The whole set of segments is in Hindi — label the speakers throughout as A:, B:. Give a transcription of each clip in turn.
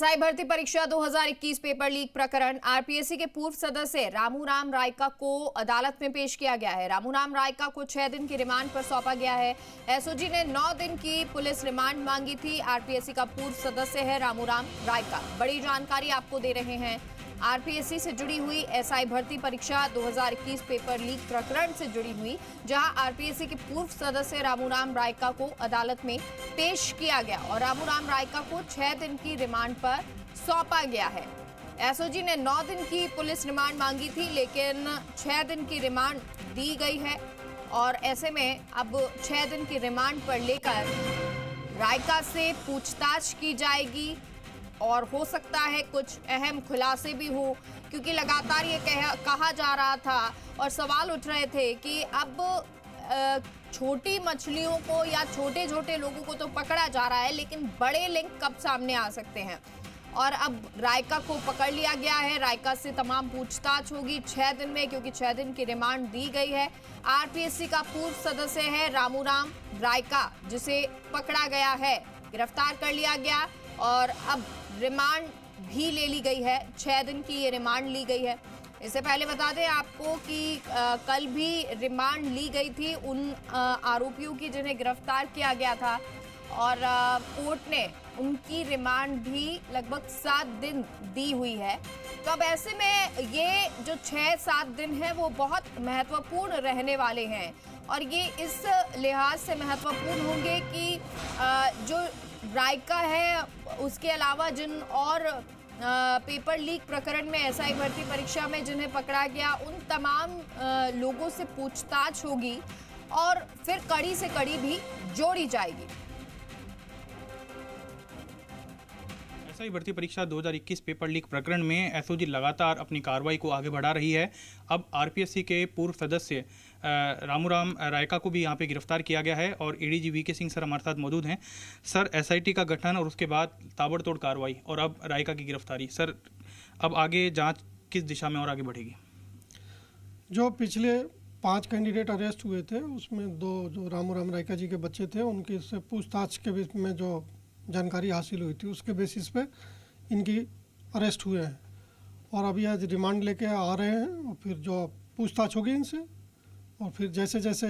A: एसआई भर्ती परीक्षा 2021 पेपर लीक प्रकरण आरपीएससी के पूर्व सदस्य रामूराम रायका को अदालत में पेश किया गया है। रामूराम रायका को 6 दिन की रिमांड पर सौंपा गया है। एसओजी ने 9 दिन की पुलिस रिमांड मांगी थी। आरपीएससी का पूर्व सदस्य है रामूराम रायका। बड़ी जानकारी आपको दे रहे हैं आरपीएससी से जुड़ी हुई एसआई भर्ती परीक्षा 2021 पेपर लीक प्रकरण से जुड़ी हुई, जहां आरपीएससी के पूर्व सदस्य रामूराम रायका को अदालत में पेश किया गया और रामूराम रायका को 6 दिन की रिमांड पर सौंपा गया है। एसओजी ने 9 दिन की पुलिस रिमांड मांगी थी, लेकिन 6 दिन की रिमांड दी गई है और ऐसे में अब 6 दिन की रिमांड पर लेकर रायका से पूछताछ की जाएगी और हो सकता है कुछ अहम खुलासे भी हो, क्योंकि लगातार ये कहा जा रहा था और सवाल उठ रहे थे कि अब छोटी मछलियों को या छोटे छोटे लोगों को तो पकड़ा जा रहा है, लेकिन बड़े लिंक कब सामने आ सकते हैं। और अब रायका को पकड़ लिया गया है। रायका से तमाम पूछताछ होगी 6 दिन में, क्योंकि 6 दिन की रिमांड दी गई है। आरपीएससी का पूर्व सदस्य है रामूराम रायका, जिसे पकड़ा गया है, गिरफ्तार कर लिया गया और अब रिमांड भी ले ली गई है। 6 दिन की ये रिमांड ली गई है। इससे पहले बता दें आपको कि कल भी रिमांड ली गई थी उन आरोपियों की जिन्हें गिरफ्तार किया गया था और कोर्ट ने उनकी रिमांड भी लगभग 7 दिन दी हुई है। तो अब ऐसे में ये जो 6-7 दिन है वो बहुत महत्वपूर्ण रहने वाले हैं और ये इस लिहाज से महत्वपूर्ण होंगे कि जो रायका है उसके अलावा जिन और पेपर लीक प्रकरण में एसआई भर्ती परीक्षा में जिन्हें पकड़ा गया, उन तमाम लोगों से पूछताछ होगी और फिर कड़ी से कड़ी भी जोड़ी जाएगी।
B: एसआई भर्ती परीक्षा 2021 पेपर लीक प्रकरण में एसओजी लगातार अपनी कार्रवाई को आगे बढ़ा रही है। अब आरपीएससी के पूर्व सदस्य रामूराम रायका को भी यहाँ पे गिरफ्तार किया गया है और एडीजी वीके सिंह सर हमारे साथ मौजूद हैं। सर, एसआईटी का गठन और उसके बाद ताबड़तोड़ कार्रवाई और अब रायका की गिरफ्तारी, सर अब आगे जांच किस दिशा में और आगे बढ़ेगी?
C: जो पिछले 5 कैंडिडेट अरेस्ट हुए थे, उसमें 2 जो रामूराम रायका जी के बच्चे थे, उनकी से पूछताछ के बीच में जो जानकारी हासिल हुई थी उसके बेसिस पे इनकी अरेस्ट हुए हैं और अभी आज रिमांड लेके आ रहे हैं और फिर जो पूछताछ होगी इनसे और फिर जैसे जैसे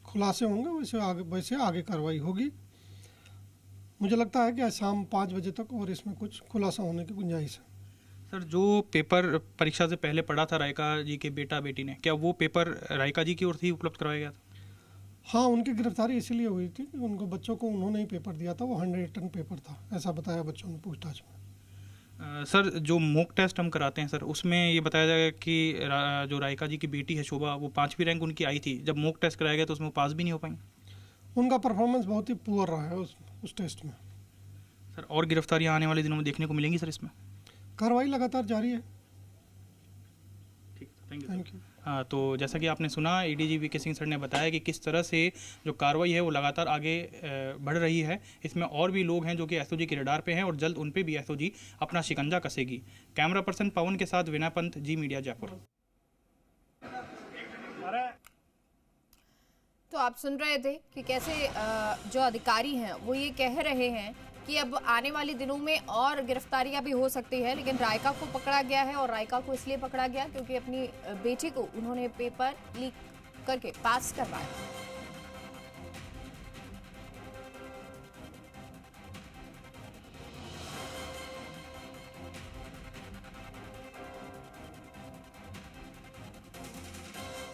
C: खुलासे होंगे वैसे आगे कार्रवाई होगी। मुझे लगता है कि आज शाम 5 बजे तक और इसमें कुछ खुलासा होने की गुंजाइश है।
B: सर, जो पेपर परीक्षा से पहले पढ़ा था रायका जी के बेटा बेटी ने, क्या वो पेपर रायका जी की ओर से ही उपलब्ध करवाया गया था?
C: हाँ, उनकी गिरफ्तारी इसीलिए हुई थी कि उनको बच्चों को उन्होंने ही पेपर दिया था, वो 100 टन पेपर था, ऐसा बताया बच्चों ने पूछताछ में।
B: सर, जो मॉक टेस्ट हम कराते हैं सर, उसमें ये बताया जाएगा कि जो रायका जी की बेटी है शोभा, वो 5वीं रैंक उनकी आई थी। जब मॉक टेस्ट कराया गया तो उसमें वो पास भी नहीं हो पाई।
C: उनका परफॉर्मेंस बहुत ही पुअर रहा है उस टेस्ट में।
B: सर, और गिरफ्तारियां आने वाले दिनों में देखने को मिलेंगी सर इसमें?
C: कार्रवाई लगातार जारी है।
B: ठीक, थैंक यू। हाँ, तो जैसा कि आपने सुना, एडीजी वीके सिंह सर ने बताया कि किस तरह से जो कार्रवाई है वो लगातार आगे बढ़ रही है। इसमें और भी लोग हैं जो कि एसओजी के रडार पे हैं और जल्द उन पे भी एसओजी अपना शिकंजा कसेगी। कैमरा पर्सन पवन के साथ विनय पंत, जी मीडिया, जयपुर।
A: तो आप सुन रहे थे कि कैसे जो अधिकारी हैं वो ये कह रहे हैं कि अब आने वाले दिनों में और गिरफ्तारियां भी हो सकती है, लेकिन रायका को पकड़ा गया है और रायका को इसलिए पकड़ा गया क्योंकि अपनी बेटी को उन्होंने पेपर लीक करके पास करवाया।